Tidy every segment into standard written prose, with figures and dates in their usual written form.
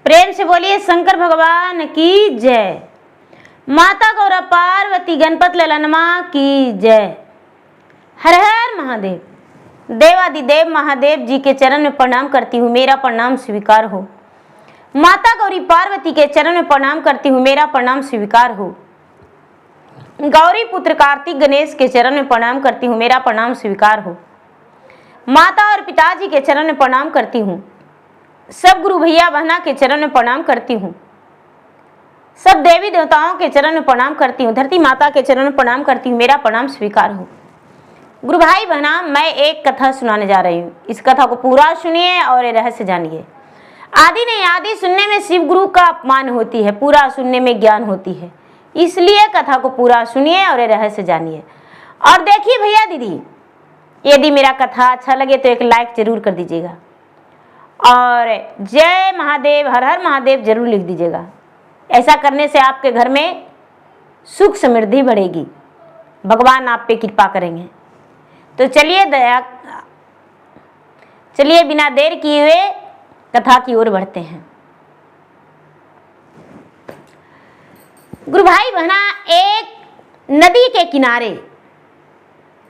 प्रेम से बोलिए शंकर भगवान की जय। माता गौरा पार्वती गणपत ललनमा की जय। हर हर महादेव। देवादिदेव महादेव जी के चरण में प्रणाम करती हूँ, मेरा प्रणाम स्वीकार हो। माता गौरी पार्वती के चरण में प्रणाम करती हूँ, मेरा प्रणाम स्वीकार हो। गौरी पुत्र कार्तिक गणेश के चरण में प्रणाम करती हूँ, मेरा प्रणाम स्वीकार हो। माता और पिताजी के चरण में प्रणाम करती हूँ। सब गुरु भैया बहना के चरण में प्रणाम करती हूँ। सब देवी देवताओं के चरण में प्रणाम करती हूँ। धरती माता के चरण में प्रणाम करती हूँ, मेरा प्रणाम स्वीकार हो। गुरु भाई बहना, मैं एक कथा सुनाने जा रही हूँ। इस कथा को पूरा सुनिए और ये रहस्य जानिए। आदि नहीं आदि सुनने में शिव गुरु का अपमान होती है, पूरा सुनने में ज्ञान होती है। इसलिए कथा को पूरा सुनिए और ये रहस्य जानिए। और देखिए भैया दीदी, यदि मेरा कथा अच्छा लगे तो एक लाइक जरूर कर दीजिएगा और जय महादेव हर हर महादेव जरूर लिख दीजिएगा। ऐसा करने से आपके घर में सुख समृद्धि बढ़ेगी, भगवान आप पे कृपा करेंगे। तो चलिए बिना देर किए हुए कथा की ओर बढ़ते हैं। गुरु भाई बहना, एक नदी के किनारे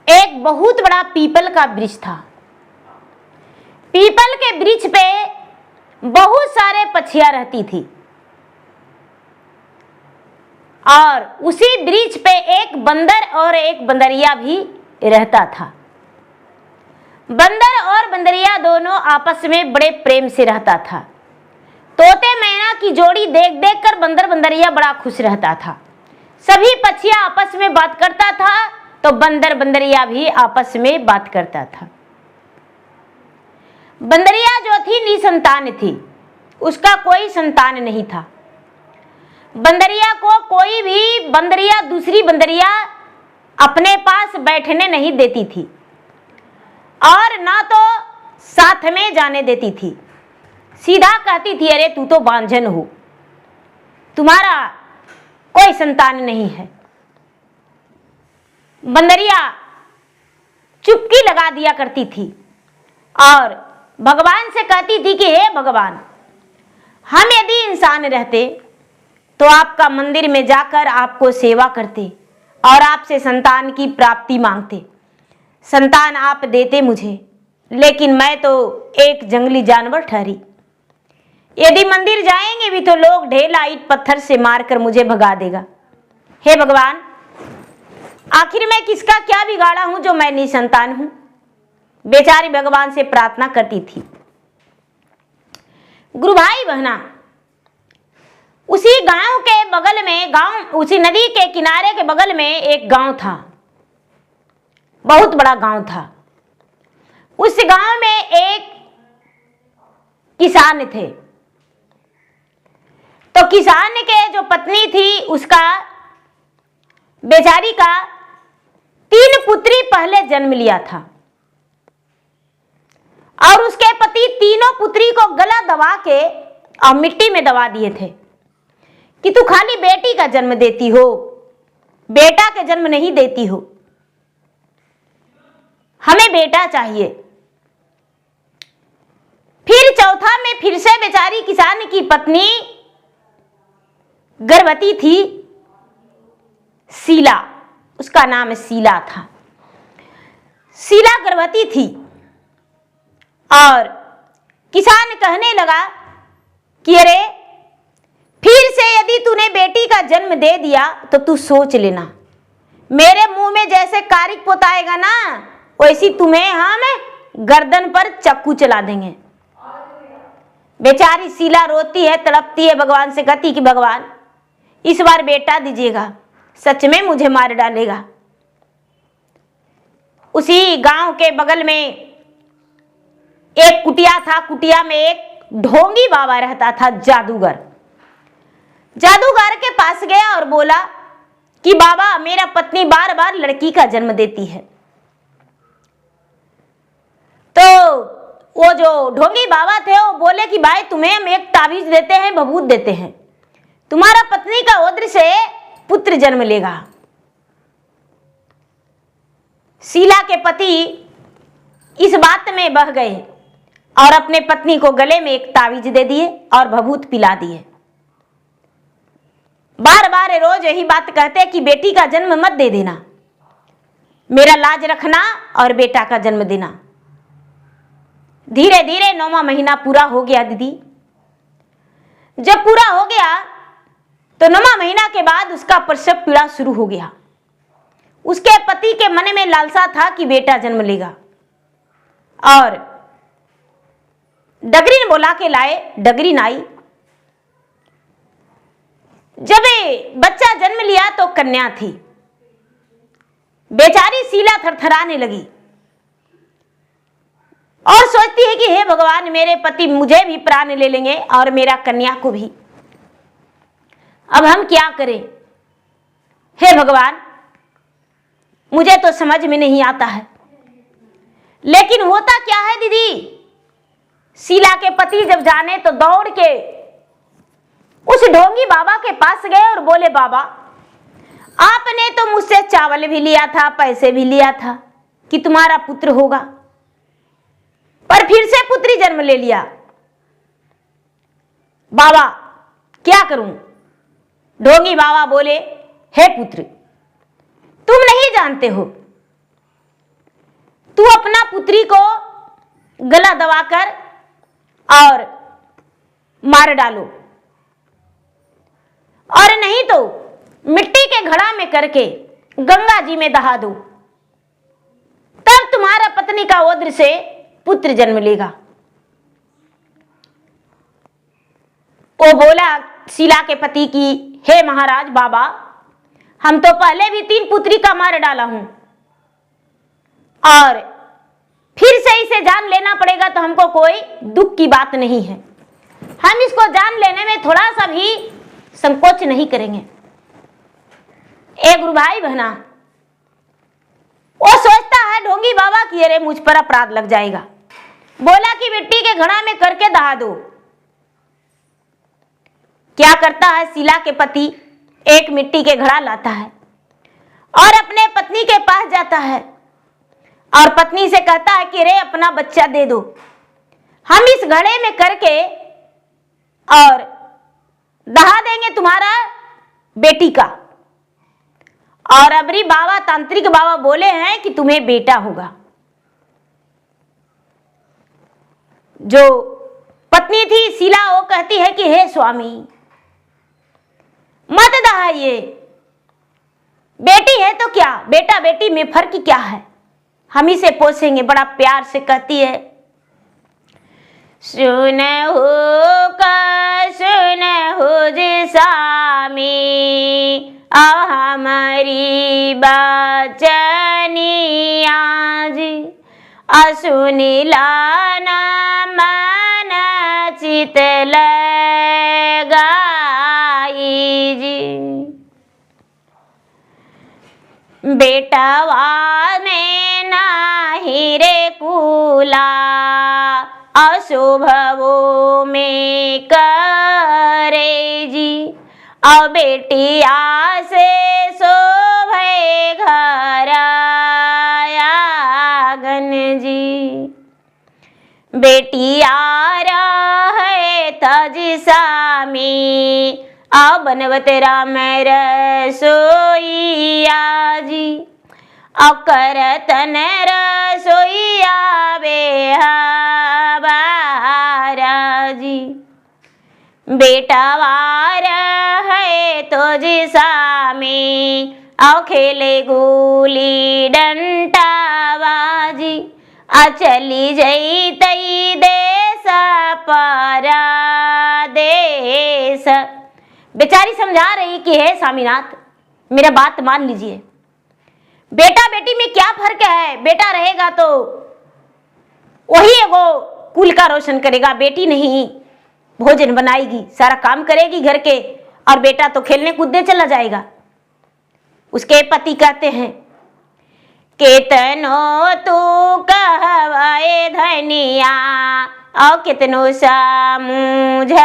एक बहुत बड़ा पीपल का वृक्ष था। पीपल के वृक्ष पे बहुत सारे पक्षियां रहती थी और उसी वृक्ष पे एक बंदर और एक बंदरिया भी रहता था। बंदर और बंदरिया दोनों आपस में बड़े प्रेम से रहता था। तोते मैना की जोड़ी देख देख कर बंदर बंदरिया बड़ा खुश रहता था। सभी पक्षियां आपस में बात करता था तो बंदर बंदरिया भी आपस में बात करता था। बंदरिया जो थी निसंतान थी, उसका कोई संतान नहीं था। बंदरिया को कोई भी बंदरिया दूसरी बंदरिया अपने पास बैठने नहीं देती थी और ना तो साथ में जाने देती थी। सीधा कहती थी, अरे तू तो बांझन हो, तुम्हारा कोई संतान नहीं है। बंदरिया चुपकी लगा दिया करती थी और भगवान से कहती थी कि हे भगवान, हम यदि इंसान रहते तो आपका मंदिर में जाकर आपको सेवा करते और आपसे संतान की प्राप्ति मांगते। संतान आप देते मुझे, लेकिन मैं तो एक जंगली जानवर ठहरी। यदि मंदिर जाएंगे भी तो लोग ढेला ईंट पत्थर से मारकर मुझे भगा देगा। हे भगवान, आखिर मैं किसका क्या बिगाड़ा हूं जो मैं निसंतान हूं? बेचारी भगवान से प्रार्थना करती थी। गुरु भाई बहना, उसी गांव के बगल में उसी नदी के किनारे के बगल में एक गांव था, बहुत बड़ा गांव था। उस गांव में एक किसान थे। तो किसान के जो पत्नी थी, उसका बेचारी का 3 पुत्री पहले जन्म लिया था और उसके पति तीनों पुत्री को गला दबा के और मिट्टी में दबा दिए थे कि तू खाली बेटी का जन्म देती हो, बेटा का जन्म नहीं देती हो, हमें बेटा चाहिए। फिर चौथा में फिर से बेचारी किसान की पत्नी गर्भवती थी। शीला, उसका नाम शीला था। शीला गर्भवती थी और किसान कहने लगा कि अरे फिर से यदि तूने बेटी का जन्म दे दिया तो तू सोच लेना, मेरे मुंह में जैसे कारिक पोताएगा ना, वैसी तुम्हें हम गर्दन पर चक्कू चला देंगे। बेचारी शीला रोती है, तड़पती है, भगवान से कहती कि भगवान इस बार बेटा दीजिएगा, सच में मुझे मार डालेगा। उसी गांव के बगल में एक कुटिया था। कुटिया में एक ढोंगी बाबा रहता था, जादूगर। जादूगर के पास गया और बोला कि बाबा, मेरा पत्नी बार बार लड़की का जन्म देती है। तो वो जो ढोंगी बाबा थे वो बोले कि भाई तुम्हें हम एक ताबीज देते हैं, भभूत देते हैं, तुम्हारा पत्नी का उदर से पुत्र जन्म लेगा। शीला के पति इस बात में बह गए और अपने पत्नी को गले में एक तावीज दे दिए और भभूत पिला दिए। बार बार रोज यही बात कहते कि बेटी का जन्म मत दे देना, मेरा लाज रखना और बेटा का जन्म देना। धीरे धीरे 9वां महीना पूरा हो गया दीदी। जब पूरा हो गया तो 9वां महीना के बाद उसका प्रसव पीड़ा शुरू हो गया। उसके पति के मन में लालसा था कि बेटा जन्म लेगा और डगरीन बोला के लाए, डगरीन आई। जब बच्चा जन्म लिया तो कन्या थी। बेचारी शीला थरथराने लगी और सोचती है कि हे भगवान, मेरे पति मुझे भी प्राण ले लेंगे और मेरा कन्या को भी। अब हम क्या करें? हे भगवान, मुझे तो समझ में नहीं आता है। लेकिन होता क्या है दीदी, शीला के पति जब जाने तो दौड़ के उस ढोंगी बाबा के पास गए और बोले, बाबा आपने तो मुझसे चावल भी लिया था, पैसे भी लिया था कि तुम्हारा पुत्र होगा, पर फिर से पुत्री जन्म ले लिया। बाबा क्या करूं? ढोंगी बाबा बोले, हे पुत्र, तुम नहीं जानते हो, तू अपना पुत्री को गला दबाकर और मार डालो, और नहीं तो मिट्टी के घड़ा में करके गंगा जी में दहा दो, तब तुम्हारा पत्नी का ओद्र से पुत्र जन्म लेगा। वो बोला शीला के पति की, हे महाराज बाबा, हम तो पहले भी 3 पुत्री का मार डाला हूं और फिर से इसे जान लेना पड़ेगा तो हमको कोई दुख की बात नहीं है। हम इसको जान लेने में थोड़ा सा भी संकोच नहीं करेंगे। ए गुरु भाई बहना, वो सोचता है ढोंगी बाबा की अरे मुझ पर अपराध लग जाएगा। बोला कि मिट्टी के घड़ा में करके दहा दो। क्या करता है शीला के पति, एक मिट्टी के घड़ा लाता है और अपने पत्नी के पास जाता है और पत्नी से कहता है कि रे अपना बच्चा दे दो, हम इस घड़े में करके और दहा देंगे तुम्हारा बेटी का। और अबरी बाबा, तांत्रिक बाबा बोले हैं कि तुम्हें बेटा होगा। जो पत्नी थी शीला, वो कहती है कि हे स्वामी मत दहाइए, बेटी है तो क्या, बेटा बेटी में फर्क क्या है, हम ही से पोसेंगे। बड़ा प्यार से कहती है, सुनहु का सुनहु जी स्वामी, हमारी बचनिया जी, असुनिला मन चित लगाई जी। बेटवा में नाही रे कुला, अशुभवो में करे जी, और बेटिया से शोभे घर आंगन जी। बेटिया रहे तज सामी, आ बनवत राम रसोईया जी, करतन रसोईया बेहबारा जी। बेटावार है तो जी सामी, आओ खेले गुली डंटाबाजी, आ चली जई तई देश परदेश। बेचारी समझा रही कि हे स्वामीनाथ, मेरा बात मान लीजिए, बेटा बेटी में क्या फर्क है, बेटा रहेगा तो वही वो कुल का रोशन करेगा, बेटी नहीं भोजन बनाएगी, सारा काम करेगी घर के, और बेटा तो खेलने कूदने चला जाएगा। उसके पति कहते हैं, केतनो तू कहवाए धनिया, और कितनो समझाए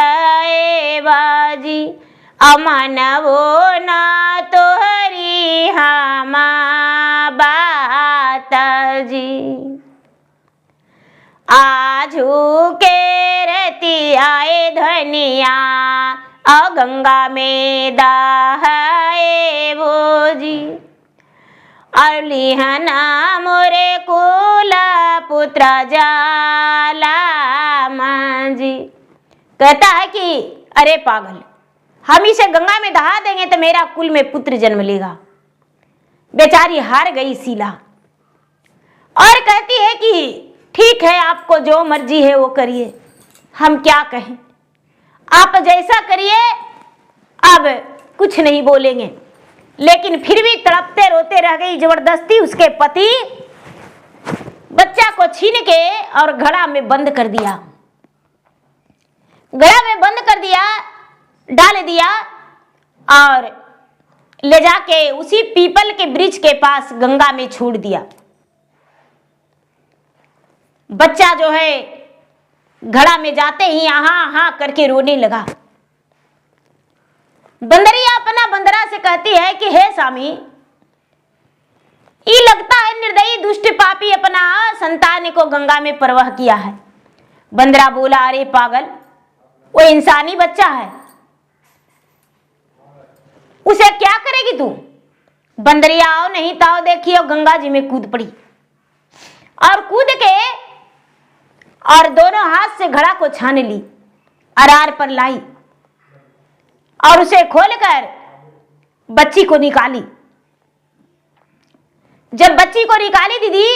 बाजी, अमनवो ना तोहरी हमा बात जी। आजू आए धनिया, आ गंगा में दहाए भोजी। और लिहना मोरे कुला पुत्र जाला मांझी। कहता है कि अरे पागल, हम इसे गंगा में दहा देंगे तो मेरा कुल में पुत्र जन्म लेगा। बेचारी हार गई शीला और कहती है कि ठीक है, आपको जो मर्जी है वो करिए, हम क्या कहें, आप जैसा करिए, अब कुछ नहीं बोलेंगे। लेकिन फिर भी तड़पते रोते रह गई। जबरदस्ती उसके पति बच्चा को छीन के और घड़ा में बंद कर दिया, घड़ा में बंद कर दिया, डाल दिया और ले जाके उसी पीपल के वृक्ष के पास गंगा में छोड़ दिया। बच्चा जो है घड़ा में जाते ही हाँ हाँ करके रोने लगा। बंदरिया अपना बंदरा से कहती है कि हे स्वामी, ये लगता है निर्दयी दुष्ट पापी अपना संतान को गंगा में प्रवाह किया है। बंदरा बोला, अरे पागल, वो इंसानी बच्चा है, उसे क्या करेगी तू? बंदरिया आओ नहीं ताओ देखिए गंगा जी में कूद पड़ी और कूद के और दोनों हाथ से घड़ा को छान ली, अरार पर लाई और उसे खोलकर बच्ची को निकाली। जब बच्ची को निकाली दीदी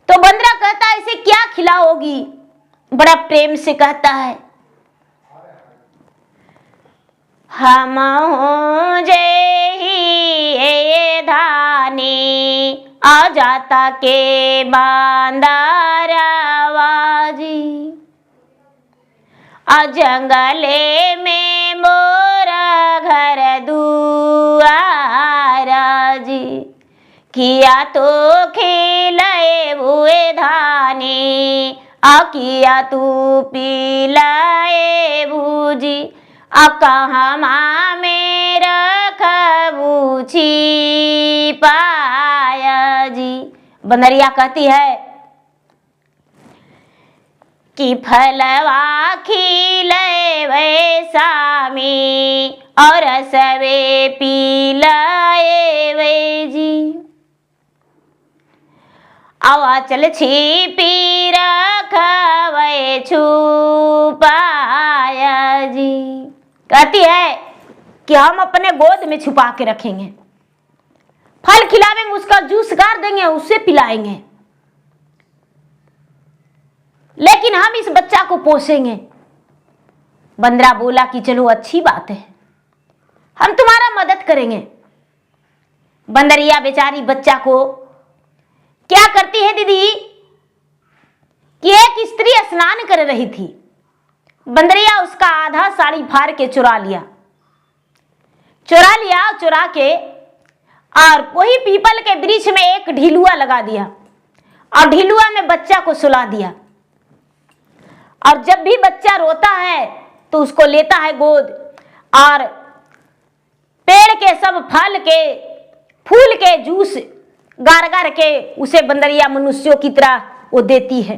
तो बंदरा कहता है इसे क्या खिलाओगी? बड़ा प्रेम से कहता है, हम जय ही धानी आ जाता के बांदारावाजी, आ जंगले में मोरा घर दुआरा जी, किया तो खिलाए हुए धानी, आ किया तू पिलाए भूजी, आ कहाँ माँ में रखबू छिपाया जी। बंदरिया कहती है कि फलवा खिले वे सामी और सवे पिलाए वे जी, आवा चल छिपी रखवे छुपाया जी। कहती है कि हम अपने गोद में छुपा के रखेंगे, फल खिलावेंगे, उसका जूस गार देंगे, उससे पिलाएंगे, लेकिन हम इस बच्चा को पोसेंगे। बंदरा बोला कि चलो अच्छी बात है, हम तुम्हारा मदद करेंगे। बंदरिया बेचारी बच्चा को क्या करती है दीदी कि एक स्त्री स्नान कर रही थी, बंदरिया उसका आधा साड़ी फाड़ के चुरा लिया, चुरा के और वही पीपल के वृक्ष में एक ढिलुआ लगा दिया और ढिलुआ में बच्चा को सुला दिया। और जब भी बच्चा रोता है तो उसको लेता है गोद और पेड़ के सब फल के फूल के जूस गार गार के उसे बंदरिया मनुष्यों की तरह वो देती है,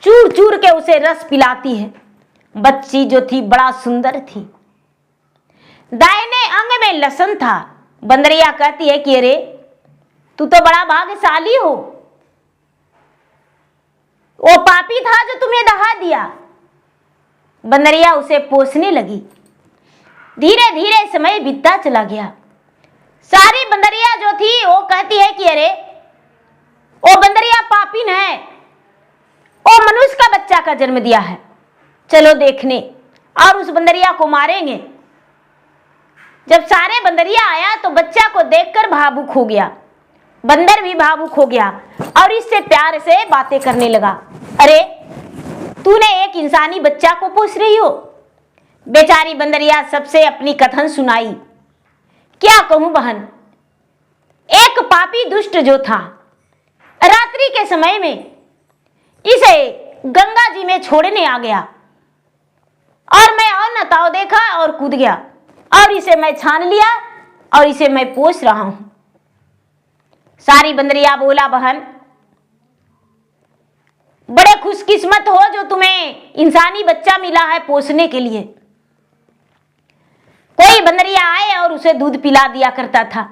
चूर चूर के उसे रस पिलाती है। बच्ची जो थी बड़ा सुंदर थी, दाहिने अंग में लसन था। बंदरिया कहती है कि अरे तू तो बड़ा भाग्यशाली हो, वो पापी था जो तुम्हें दहा दिया। बंदरिया उसे पोसने लगी, धीरे धीरे समय बीतता चला गया। सारी बंदरिया जो थी वो कहती है कि अरे वो बंदरिया पापीन है, वो मनुष्य का बच्चा का जन्म दिया है, चलो देखने और उस बंदरिया को मारेंगे। जब सारे बंदरिया आया तो बच्चा को देखकर भावुक हो गया, बंदर भी भावुक हो गया और इससे प्यार से बातें करने लगा। अरे तूने एक इंसानी बच्चा को पोस रही हो? बेचारी बंदरिया सबसे अपनी कथन सुनाई। क्या कहूं बहन, एक पापी दुष्ट जो था रात्रि के समय में इसे गंगा जी में छोड़ने आ गया और मैं और न ताव देखा और कूद गया और इसे मैं छान लिया और इसे मैं पोस रहा हूं। सारी बंदरिया बोला, बहन बड़े खुशकिस्मत हो जो तुम्हें इंसानी बच्चा मिला है पोसने के लिए। कोई बंदरिया आए और उसे दूध पिला दिया करता था।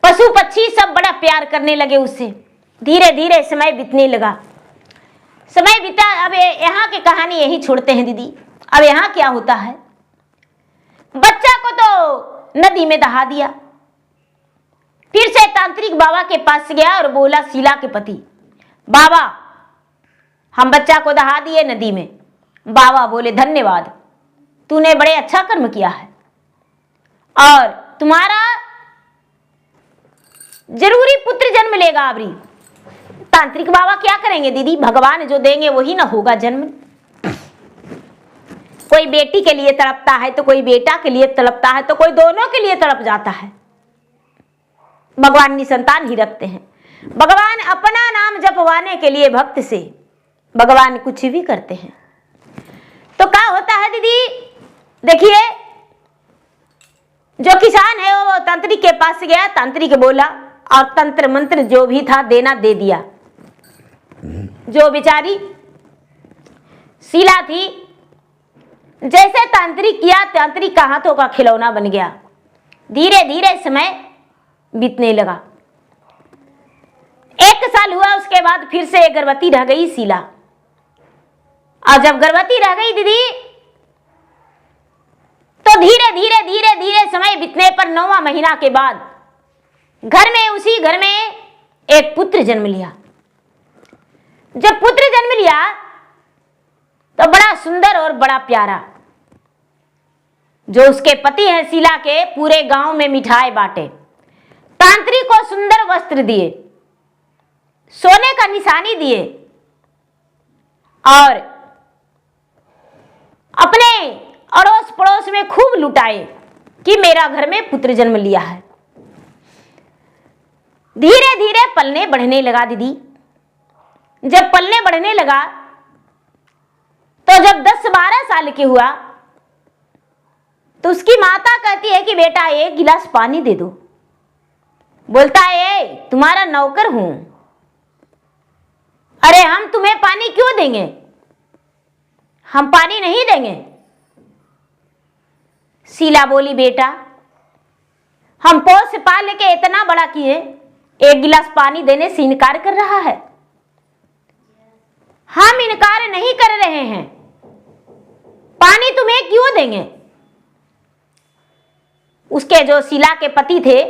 पशु पक्षी सब बड़ा प्यार करने लगे उससे। धीरे धीरे समय बीतने लगा। समय बीता। अब यहाँ की कहानी यही छोड़ते हैं दीदी। अब यहाँ क्या होता है, बच्चा को तो नदी में दहा दिया। फिर से तांत्रिक बाबा के पास गया और बोला, शीला के पति, बाबा हम बच्चा को दहा दिए नदी में। बाबा बोले, धन्यवाद, तूने बड़े अच्छा कर्म किया है और तुम्हारा जरूरी पुत्र जन्म लेगा अबरी। तांत्रिक बाबा क्या करेंगे दीदी, भगवान जो देंगे वही ना होगा जन्म। कोई बेटी के लिए तड़पता है तो कोई बेटा के लिए तड़पता है तो कोई दोनों के लिए तड़प जाता है। भगवान निसंतान ही रखते हैं। भगवान अपना नाम जपवाने के लिए भक्त से भगवान कुछ भी करते हैं। तो क्या होता है दीदी, देखिए जो किसान है वो तांत्रिक के पास गया। तांत्रिक बोला और तंत्र मंत्र जो भी था देना दे दिया। जो बेचारी शीला थी, जैसे तांत्रिक किया, तांत्रिक का हाथों का खिलौना बन गया। धीरे धीरे समय बीतने लगा। 1 साल हुआ, उसके बाद फिर से गर्भवती रह गई शीला। और जब गर्भवती रह गई दीदी, तो धीरे धीरे धीरे धीरे समय बीतने पर 9वां महीना के बाद घर में, उसी घर में एक पुत्र जन्म लिया। जब पुत्र जन्म लिया तो बड़ा सुंदर और बड़ा प्यारा। जो उसके पति हैं शीला के, पूरे गांव में मिठाई बांटे, तांत्रिक को सुंदर वस्त्र दिए, सोने का निशानी दिए और अपने अड़ोस पड़ोस में खूब लुटाए कि मेरा घर में पुत्र जन्म लिया है। धीरे धीरे पलने बढ़ने लगा दीदी। जब पलने बढ़ने लगा तो जब 10-12 साल के हुआ तो उसकी माता कहती है कि बेटा 1 गिलास पानी दे दो। बोलता है, तुम्हारा नौकर हूं। अरे हम तुम्हें पानी क्यों देंगे, हम पानी नहीं देंगे। शीला बोली, बेटा हम पोस पाल के इतना बड़ा किए, 1 गिलास पानी देने से इनकार कर रहा है। हम इनकार नहीं कर रहे हैं, पानी तुम्हें क्यों देंगे। उसके जो शीला के पति थे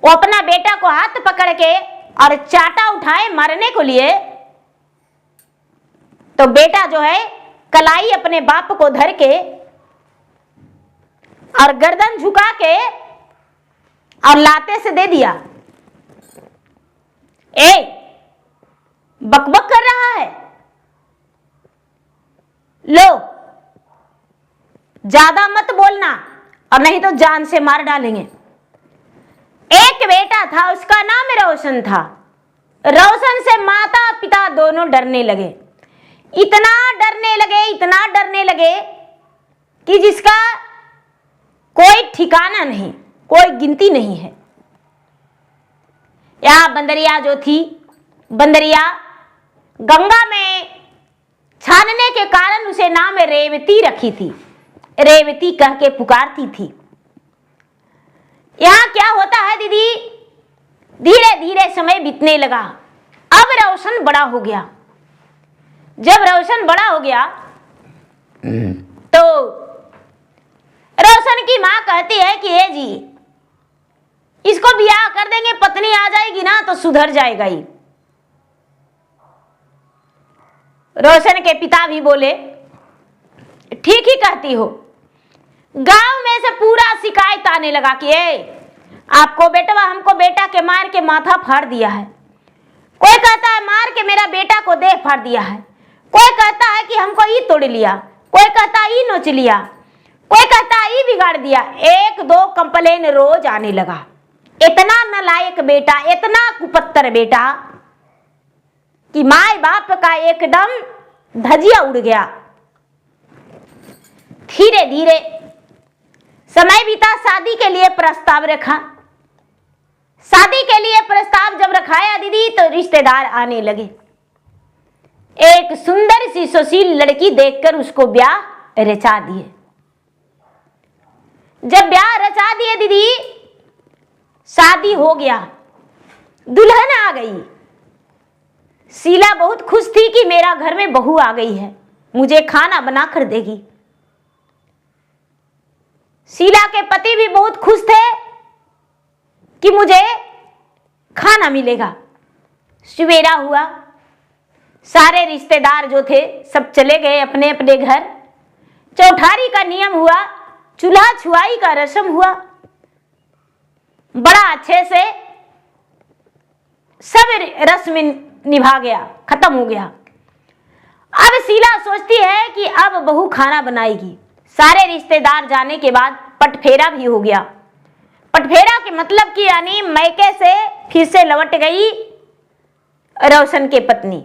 वो अपना बेटा को हाथ पकड़ के और चाटा उठाए मारने को लिए, तो बेटा जो है कलाई अपने बाप को धर के और गर्दन झुका के और लाते से दे दिया। ए बकबक कर रहा है, लो ज्यादा मत बोलना और नहीं तो जान से मार डालेंगे। एक बेटा था, उसका नाम रोशन था। रोशन से माता पिता दोनों डरने लगे। इतना डरने लगे, इतना डरने लगे कि जिसका कोई ठिकाना नहीं, कोई गिनती नहीं है। यहां बंदरिया जो थी, बंदरिया गंगा में छानने के कारण उसे नाम रेवती रखी थी। रेवती कह के पुकारती थी। यहां क्या होता है दीदी, धीरे धीरे समय बीतने लगा। अब रोशन बड़ा हो गया। जब रोशन बड़ा हो गया तो रोशन की मां कहती है कि हे जी, इसको ब्याह कर देंगे, पत्नी आ जाएगी ना तो सुधर जाएगा ही। रोशन के पिता भी बोले, ठीक ही कहती हो। गांव में से पूरा शिकायत आने लगा कि आपको बेटवा, हमको बेटा के मार के माथा फाड़ दिया है। कोई कहता है मार के मेरा बेटा को देह फाड़ दिया है। कोई कहता है कि हमको ई तोड़ लिया, कोई कहता है ई नोच लिया, कोई कहता है ई बिगाड़ दिया। 1-2 कंप्लेन रोज आने लगा। इतना नालायक बेटा, इतना कुपत्तर बेटा कि माँ बाप का एकदम धजिया उड़ गया। धीरे धीरे समय बीता, शादी के लिए प्रस्ताव रखा। शादी के लिए प्रस्ताव जब रखाया दीदी तो रिश्तेदार आने लगे। एक सुंदर सी सुशील लड़की देखकर उसको ब्याह रचा दिए। जब ब्याह रचा दिए दीदी, शादी हो गया, दुल्हन आ गई। शीला बहुत खुश थी कि मेरा घर में बहू आ गई है, मुझे खाना बना कर देगी। शीला के पति भी बहुत खुश थे कि मुझे खाना मिलेगा। सवेरा हुआ, सारे रिश्तेदार जो थे सब चले गए अपने अपने घर। चौठारी का नियम हुआ, चूल्हा छुआई का रस्म हुआ, बड़ा अच्छे से सब रस्म निभा गया, खत्म हो गया। अब शीला सोचती है कि अब बहू खाना बनाएगी। सारे रिश्तेदार जाने के बाद पटफेरा भी हो गया। पटफेरा के मतलब कि यानी मैके से फिर से लौट गई रोशन के पत्नी।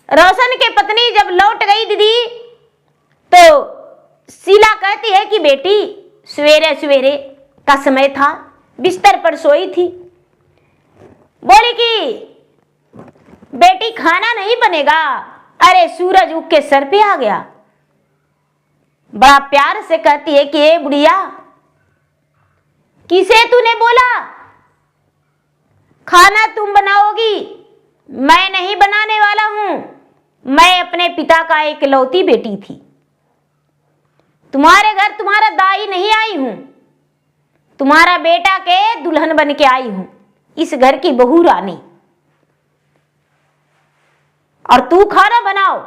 रोशन के पत्नी जब लौट गई दीदी, तो शीला कहती है कि बेटी, सवेरे सवेरे का समय था, बिस्तर पर सोई थी, बोली कि बेटी खाना नहीं बनेगा। अरे सूरज उग के सर पे आ गया। बड़ा प्यार से कहती है कि ए बुढ़िया, किसे तूने बोला खाना तुम बनाओगी? मैं नहीं बनाने वाला हूं। मैं अपने पिता का एक लौती बेटी थी। तुम्हारे घर तुम्हारा दाई नहीं आई हूं, तुम्हारा बेटा के दुल्हन बन के आई हूं, इस घर की बहू रानी। और तू खाना बनाओ।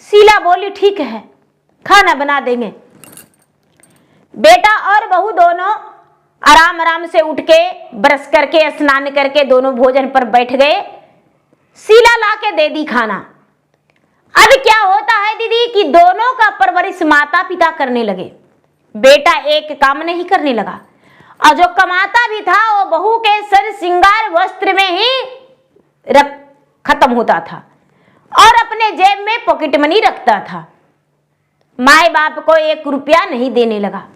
शीला बोली ठीक है, खाना बना देंगे। बेटा और बहू दोनों आराम आराम से उठ के ब्रश करके स्नान करके दोनों भोजन पर बैठ गए। शीला ला के दे दी खाना। अब क्या होता है दीदी कि दोनों का परवरिश माता पिता करने लगे। बेटा एक काम नहीं करने लगा, और जो कमाता भी था वो बहू के सर श्रृंगार वस्त्र में ही खत्म होता था और अपने जेब में पॉकेट मनी रखता था। माए बाप को 1 रुपया नहीं देने लगा।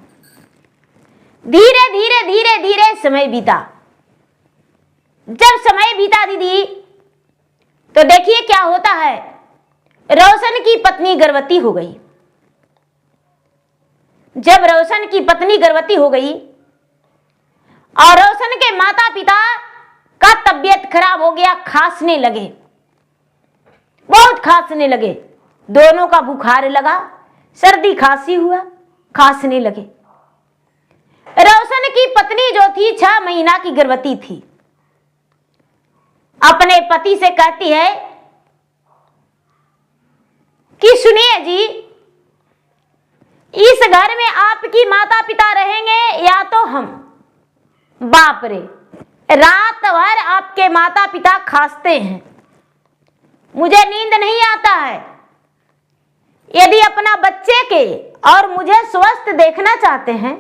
धीरे धीरे धीरे धीरे समय बीता। जब समय बीता दीदी, तो देखिए क्या होता है, रोशन की पत्नी गर्भवती हो गई। जब रोशन की पत्नी गर्भवती हो गई और रोशन के माता पिता का तबीयत खराब हो गया, खांसने लगे, बहुत खांसने लगे। दोनों का बुखार लगा, सर्दी खांसी हुआ, खांसने लगे। रोशन की पत्नी जो थी 6 महीना की गर्भवती थी। अपने पति से कहती है कि सुनिए जी, इस घर में आपकी माता पिता रहेंगे या तो हम। बाप रे, रात भर आपके माता पिता खांसते हैं, मुझे नींद नहीं आता है। यदि अपना बच्चे के और मुझे स्वस्थ देखना चाहते हैं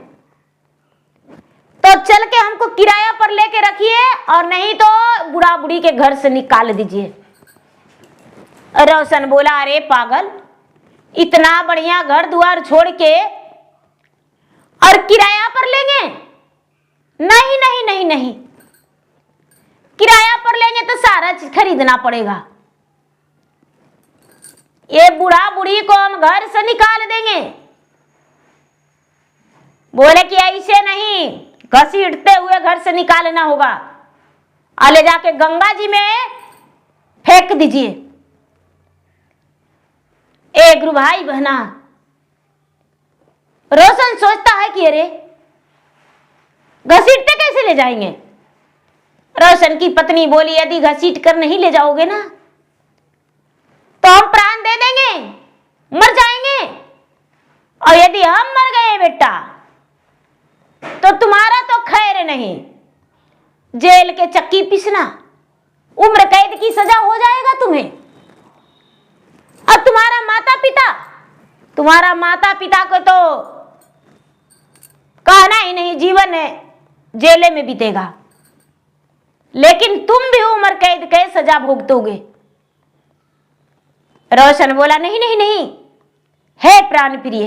तो चल के हमको किराया पर लेके रखिए, और नहीं तो बुढ़ा बुढ़ी के घर से निकाल दीजिए। रोशन बोला, अरे पागल, इतना बढ़िया घर द्वार छोड़ के और किराया पर लेंगे? नहीं नहीं नहीं नहीं, किराया पर लेंगे तो सारा चीज खरीदना पड़ेगा। ये बूढ़ा बुढ़ी को हम घर से निकाल देंगे। बोले कि ऐसे नहीं, घसीटते हुए घर से निकालना होगा, और ले जाके गंगा जी में फेंक दीजिए। एक गुरु भाई बहना, रोशन सोचता है कि अरे घसीटते कैसे ले जाएंगे? रोशन की पत्नी बोली, यदि घसीट कर नहीं ले जाओगे ना तो हम प्राण दे देंगे, मर जाएंगे। और यदि हम मर गए बेटा तो तुम्हारा तो खैर नहीं, जेल के चक्की पिसना, उम्र कैद की सजा हो जाएगा तुम्हें। अब तुम्हारा माता पिता को तो कहना ही नहीं, जीवन है जेल में बीतेगा, लेकिन तुम भी उम्र कैद के सजा भुगतोगे। रोशन बोला, नहीं नहीं नहीं, हे प्राण प्रिय,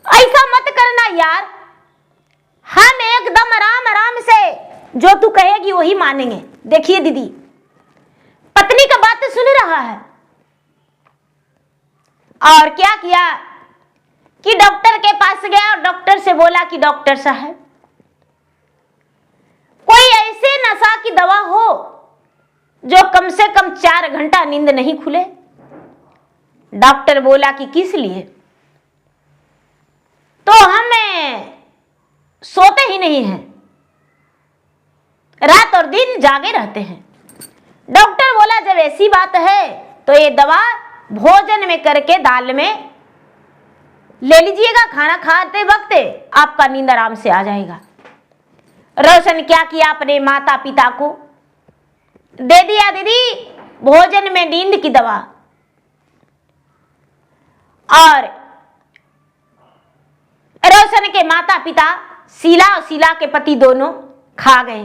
ऐसा मत करना यार, हम एकदम आराम आराम से जो तू कहेगी वही मानेंगे। देखिए दीदी, पत्नी का बात सुन रहा है और क्या किया कि डॉक्टर के पास गया और डॉक्टर से बोला कि डॉक्टर साहब, कोई ऐसे नशा की दवा हो जो कम से कम 4 घंटा नींद नहीं खुले। डॉक्टर बोला कि किस लिए? तो हमें सोते ही नहीं हैं, रात और दिन जागे रहते हैं। डॉक्टर बोला जब ऐसी बात है तो ये दवा भोजन में करके दाल में ले लीजिएगा, खाना खाते वक्त आपका नींद आराम से आ जाएगा। रोशन क्या किया, अपने माता पिता को दे दिया दीदी भोजन में नींद की दवा, और रोशन के माता पिता शीला और शीला के पति दोनों खा गए।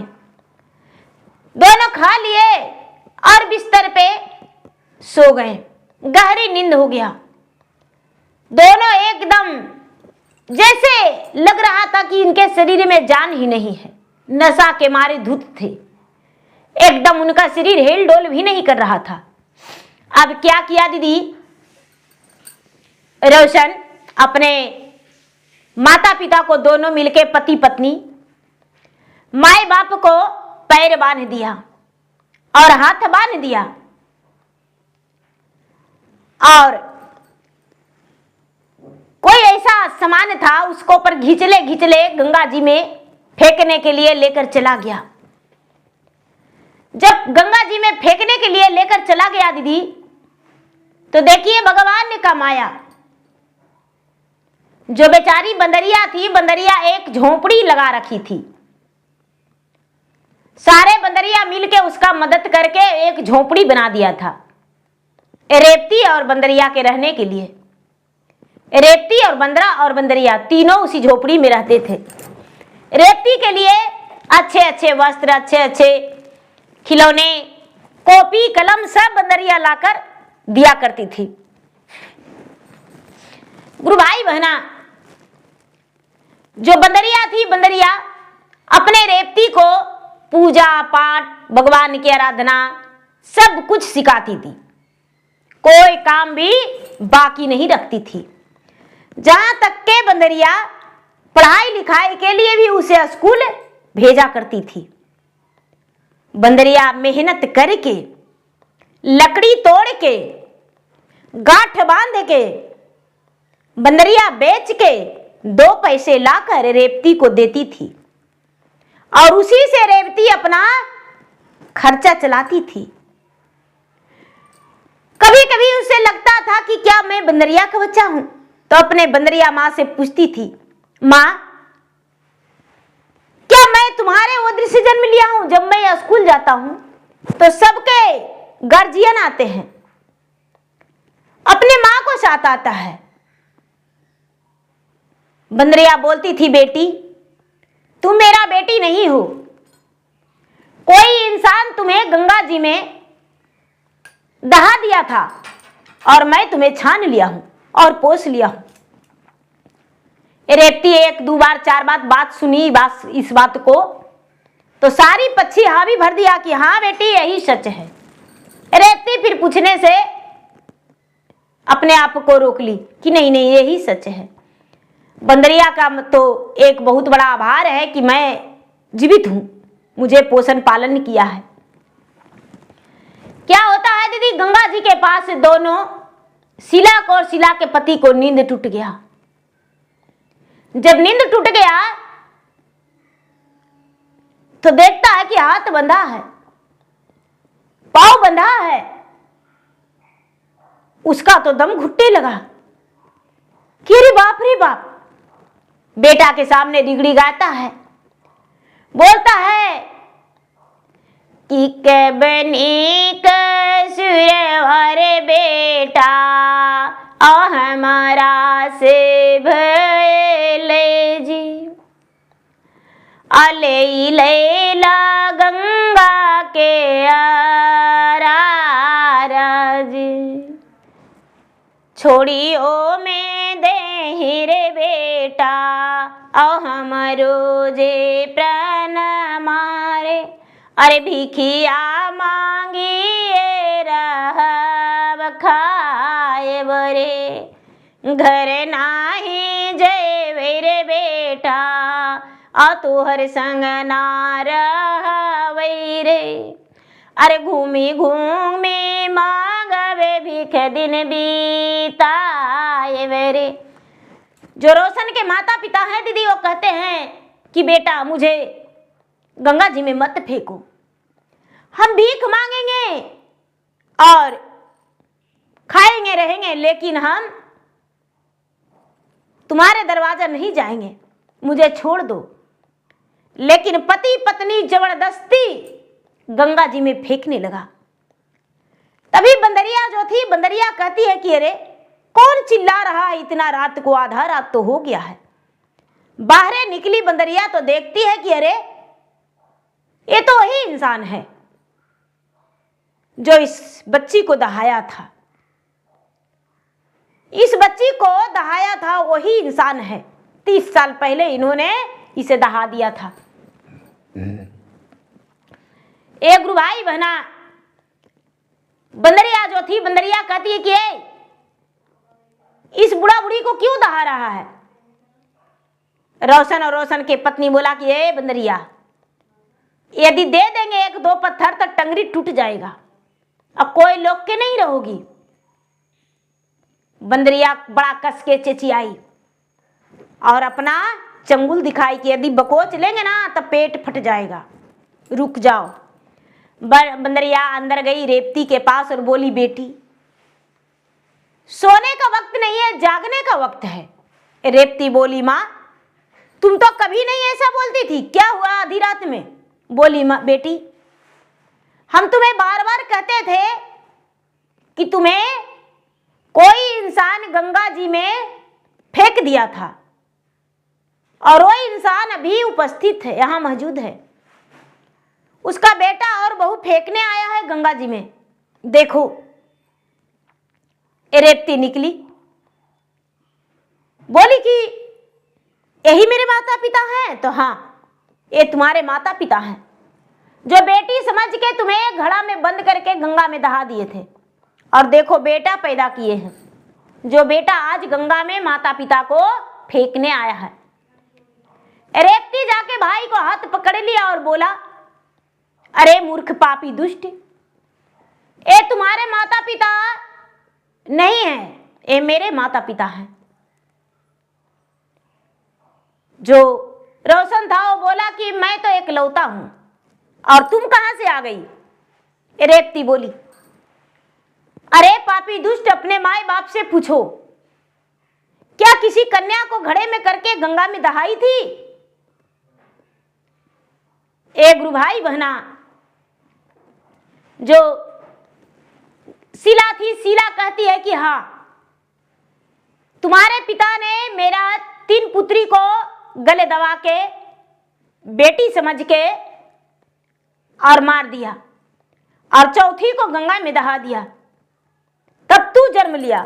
दोनों खा लिए और बिस्तर पे सो गए। गहरी नींद हो गया। दोनों एकदम जैसे लग रहा था कि इनके शरीर में जान ही नहीं है, नशा के मारे धुत थे, एकदम उनका शरीर हिल डोल भी नहीं कर रहा था। अब क्या किया दीदी, रोशन अपने माता पिता को दोनों मिलके पति पत्नी माए बाप को पैर बांध दिया और हाथ बांध दिया, और कोई ऐसा सामान था उसको पर घिचले घिचले गंगा जी में फेंकने के लिए लेकर चला गया। जब गंगा जी में फेंकने के लिए लेकर चला गया दीदी, तो देखिए भगवान का माया, जो बेचारी बंदरिया थी, बंदरिया एक झोपड़ी लगा रखी थी। सारे बंदरिया मिलके उसका मदद करके एक झोपड़ी बना दिया था रेवती और बंदरिया के रहने के लिए। रेवती और बंदरा और बंदरिया तीनों उसी झोपड़ी में रहते थे। रेवती के लिए अच्छे अच्छे वस्त्र, अच्छे अच्छे खिलौने, कॉपी कलम सब बंदरिया लाकर दिया करती थी। गुरु भाई बहना, जो बंदरिया थी, बंदरिया अपने रेवती को पूजा पाठ, भगवान की आराधना सब कुछ सिखाती थी, कोई काम भी बाकी नहीं रखती थी। जहां तक के बंदरिया पढ़ाई लिखाई के लिए भी उसे स्कूल भेजा करती थी। बंदरिया मेहनत करके, लकड़ी तोड़ के, गांठ बांध के, बंदरिया बेच के 2 पैसे लाकर रेवती को देती थी, और उसी से रेवती अपना खर्चा चलाती थी। कभी कभी उसे लगता था कि क्या मैं बंदरिया का बच्चा हूं, तो अपने बंदरिया माँ से पूछती थी, माँ क्या मैं तुम्हारे उधर से जन्म लिया हूं? जब मैं स्कूल जाता हूं तो सबके गार्जियन आते हैं, अपने माँ को साथ आता है। बंदरिया बोलती थी, बेटी तुम मेरा बेटी नहीं हो, कोई इंसान तुम्हें गंगा जी में दहा दिया था और मैं तुम्हें छान लिया हूं और पोस लिया हूं। रेवती 1 2 बार 4 बात सुनी इस बात को, तो सारी पक्षी हाँ भी भर दिया कि हाँ बेटी यही सच है। रेवती फिर पूछने से अपने आप को रोक ली कि नहीं नहीं यही सच है। बंदरिया का तो एक बहुत बड़ा आभार है कि मैं जीवित हूं, मुझे पोषण पालन किया है। क्या होता है दीदी, गंगा जी के पास दोनों शीला को और शीला के पति को नींद टूट गया। जब नींद टूट गया तो देखता है कि हाथ बंधा है, पांव बंधा है, उसका तो दम घुटने लगा कि अरे बाप, बेटा के सामने रिगड़ी गाता है, बोलता है कि के बनी कसुरवर बेटा हमारा से भले जी, अले लैला गंगा के आरा जी, छोड़ी ओ में दे रे औ हमरो जे प्राण मारे। अरे भिखिया मांगिए रहब खाए बरे, घर नाही जेवे रे बेटा, आ तोहर संग ना रहबै रे। अरे घूमी घूमी मांगवे भीख दिन बीताए रे। जो रोशन के माता पिता हैं दीदी, वो कहते हैं कि बेटा मुझे गंगा जी में मत फेंको, हम भीख मांगेंगे और खाएंगे रहेंगे, लेकिन हम तुम्हारे दरवाजा नहीं जाएंगे, मुझे छोड़ दो। लेकिन पति पत्नी जबरदस्ती गंगा जी में फेंकने लगा। तभी बंदरिया जो थी, बंदरिया कहती है कि अरे कौन चिल्ला रहा है इतना रात को, आधा रात तो हो गया है। बाहर निकली बंदरिया तो देखती है कि अरे ये तो वही इंसान है जो इस बच्ची को दहाया था, इस बच्ची को दहाया था वही इंसान है। 30 साल पहले इन्होंने इसे दहा दिया था। एक गुरु भाई बहना, बंदरिया जो थी, बंदरिया कहती है कि इस बुढ़ा बुढ़ी को क्यों दहा रहा है। रोशन और रोशन के पत्नी बोला कि ए बंदरिया, यदि दे देंगे 1-2 पत्थर तो टंगरी टूट जाएगा, अब कोई लोग के नहीं रहोगी। बंदरिया बड़ा कस के चेचियाई और अपना चंगुल दिखाई कि यदि बकोच लेंगे ना तो पेट फट जाएगा, रुक जाओ। बंदरिया अंदर गई रेवती के पास और बोली, बेटी सोने का वक्त नहीं है, जागने का वक्त है। रेवती बोली, माँ तुम तो कभी नहीं ऐसा बोलती थी, क्या हुआ आधी रात में। बोली, माँ बेटी हम तुम्हें बार बार कहते थे कि तुम्हें कोई इंसान गंगा जी में फेंक दिया था और वो इंसान अभी उपस्थित है, यहां मौजूद है। उसका बेटा और बहू फेंकने आया है गंगा जी में, देखो। रेवती निकली, बोली कि यही मेरे माता पिता हैं। तो हाँ, ये तुम्हारे माता पिता हैं जो बेटी समझ के तुम्हें घड़ा में बंद करके गंगा में दहा दिए थे, और देखो बेटा पैदा किए हैं, जो बेटा आज गंगा में माता पिता को फेंकने आया है। रेवती जाके भाई को हाथ पकड़ लिया और बोला, अरे मूर्ख पापी दुष्ट, ये तुम्हारे माता पिता नहीं है, ये मेरे माता पिता हैं। जो रोशन था वो बोला कि मैं तो एकलौता हूं और तुम कहां से आ गई। रेवती बोली, अरे पापी दुष्ट, अपने माए बाप से पूछो, क्या किसी कन्या को घड़े में करके गंगा में दहाई थी। एक गुरु भाई बहना जो शीला थी, शीला कहती है कि हाँ, तुम्हारे पिता ने मेरा 3 पुत्री को गले दबा के बेटी समझ के और मार दिया, और चौथी को गंगा में दहा दिया, तब तू जन्म लिया।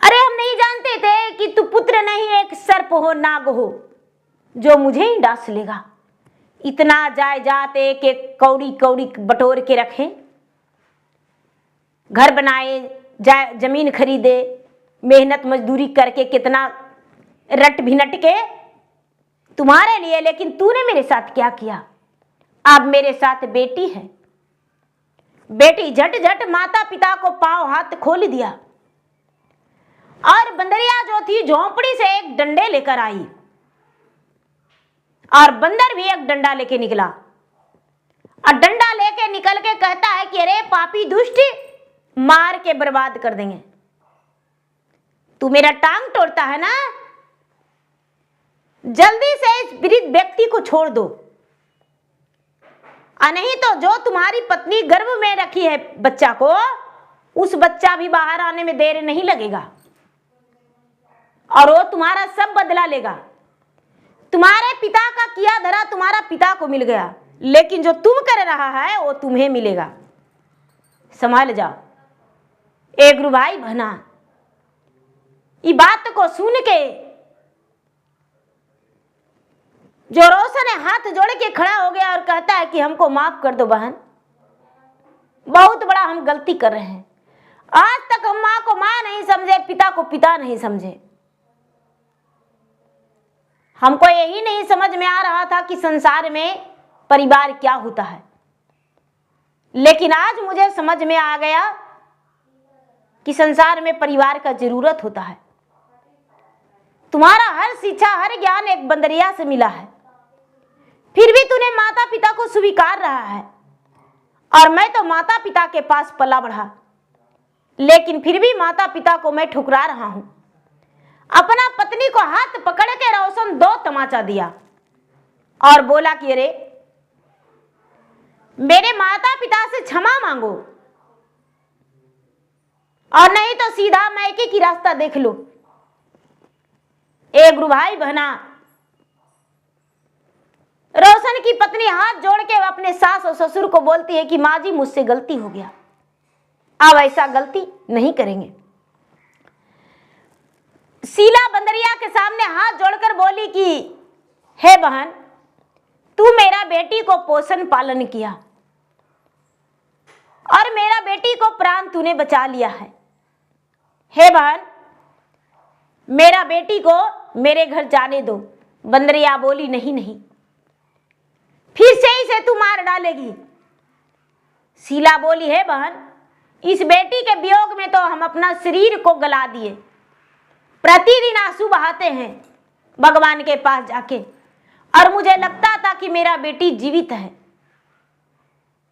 अरे हम नहीं जानते थे कि तू पुत्र नहीं, एक सर्प हो, नाग हो, जो मुझे ही डांस लेगा। इतना जायदाद के कौड़ी कौड़ी बटोर के रखे, घर बनाए, जमीन खरीदे, मेहनत मजदूरी करके कितना रट भिनट के तुम्हारे लिए, लेकिन तूने मेरे साथ क्या किया। अब मेरे साथ बेटी है, बेटी झट झट माता पिता को पांव हाथ खोल दिया। और बंदरिया जो थी झोंपड़ी से एक डंडे लेकर आई, और बंदर भी एक डंडा लेके निकला, और डंडा लेके निकल के कहता है कि अरे पापी दुष्ट, मार के बर्बाद कर देंगे। तू मेरा टांग तोड़ता है ना, जल्दी से इस वृद्ध व्यक्ति को छोड़ दो, नहीं तो जो तुम्हारी पत्नी गर्भ में रखी है बच्चा को, उस बच्चा भी बाहर आने में देर नहीं लगेगा, और वो तुम्हारा सब बदला लेगा। तुम्हारे पिता का किया धरा तुम्हारा पिता को मिल गया, लेकिन जो तुम कर रहा है वो तुम्हें मिलेगा, संभाल जाओ। एक गुरु भाई बहना, ये बात को सुन के जो रोशन हाथ जोड़ के खड़ा हो गया और कहता है कि हमको माफ कर दो बहन, बहुत बड़ा हम गलती कर रहे हैं। आज तक हम माँ को माँ नहीं समझे, पिता को पिता नहीं समझे। हमको यही नहीं समझ में आ रहा था कि संसार में परिवार क्या होता है, लेकिन आज मुझे समझ में आ गया कि संसार में परिवार का जरूरत होता है। तुम्हारा हर शिक्षा, हर ज्ञान एक बंदरिया से मिला है, फिर भी तूने माता पिता को स्वीकार रहा है। और मैं तो माता पिता के पास पला बढ़ा, लेकिन फिर भी माता पिता को मैं ठुकरा रहा हूं। अपना पत्नी को हाथ पकड़ के रोशन 2 तमाचा दिया और बोला कि अरे मेरे माता पिता से क्षमा मांगो, और नहीं तो सीधा मैके की रास्ता देख लो। ए गुरु भाई बहना, रोशन की पत्नी हाथ जोड़ के अपने सास और ससुर को बोलती है कि माँ जी मुझसे गलती हो गया, अब ऐसा गलती नहीं करेंगे। शीला बंदरिया के सामने हाथ जोड़कर बोली कि हे बहन, तू मेरा बेटी को पोषण पालन किया और मेरा बेटी को प्राण तूने बचा लिया है। हे बहन, मेरा बेटी को मेरे घर जाने दो। बंदरिया बोली नहीं नहीं, फिर से इसे तू मार डालेगी। शीला बोली हे बहन, इस बेटी के वियोग में तो हम अपना शरीर को गला दिए, प्रतिदिन आंसू बहाते हैं भगवान के पास जाके, और मुझे लगता था कि मेरा बेटी जीवित है।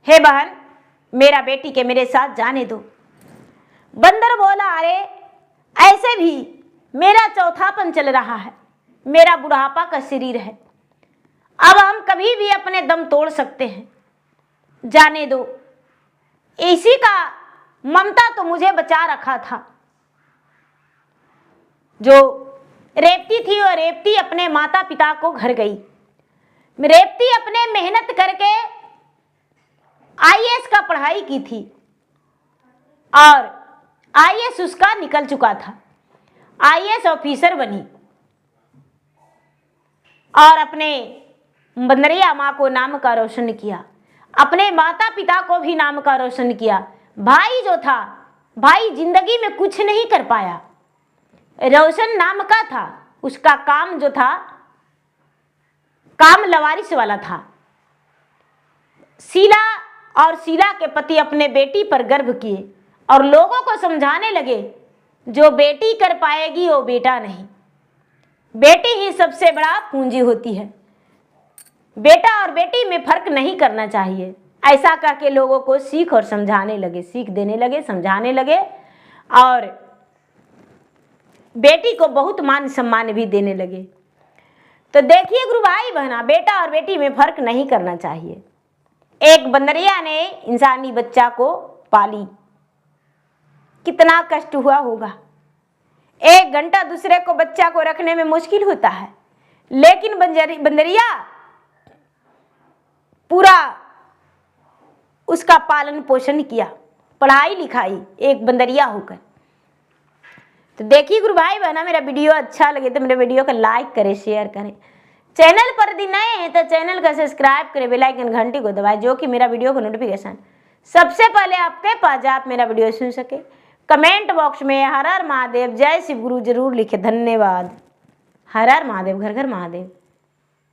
हे बहन, मेरा बेटी के मेरे साथ जाने दो। बंदर बोला अरे ऐसे भी मेरा चौथापन चल रहा है, मेरा बुढ़ापा का शरीर है, अब हम कभी भी अपने दम तोड़ सकते हैं, जाने दो। इसी का ममता तो मुझे बचा रखा था। जो रेवती थी वो रेवती अपने माता पिता को घर गई। रेवती अपने मेहनत करके आईएएस का पढ़ाई की थी और आईएएस उसका निकल चुका था, आईएएस ऑफिसर बनी और अपने बंदरिया माँ को नाम का रोशन किया, अपने माता पिता को भी नाम का रोशन किया। भाई जो था, भाई जिंदगी में कुछ नहीं कर पाया, रोशन नाम का था, उसका काम जो था काम लवारिस वाला था। शीला और शीला के पति अपने बेटी पर गर्व किए और लोगों को समझाने लगे जो बेटी कर पाएगी वो बेटा नहीं, बेटी ही सबसे बड़ा पूंजी होती है, बेटा और बेटी में फर्क नहीं करना चाहिए। ऐसा कह के लोगों को सीख और समझाने लगे, सीख देने लगे, समझाने लगे और बेटी को बहुत मान सम्मान भी देने लगे। तो देखिए गुरु भाई बहना, बेटा और बेटी में फर्क नहीं करना चाहिए। एक बंदरिया ने इंसानी बच्चा को पाली, कितना कष्ट हुआ होगा। 1 घंटा दूसरे को बच्चा को रखने में मुश्किल होता है, लेकिन बंदरिया पूरा उसका पालन पोषण किया, पढ़ाई लिखाई, एक बंदरिया होकर। तो देखिए गुरु भाई बहना, मेरा वीडियो अच्छा लगे तो मेरे वीडियो को लाइक करें, शेयर करें। चैनल पर यदि नए हैं तो चैनल का सब्सक्राइब करें, बेल आइकन घंटी को दबाएं, जो कि मेरा वीडियो का नोटिफिकेशन सबसे पहले आपके पास जाए, आप मेरा वीडियो सुन सके। कमेंट बॉक्स में हर हर महादेव, जय शिव गुरु जरूर लिखे। धन्यवाद। हर हर महादेव, घर घर महादेव।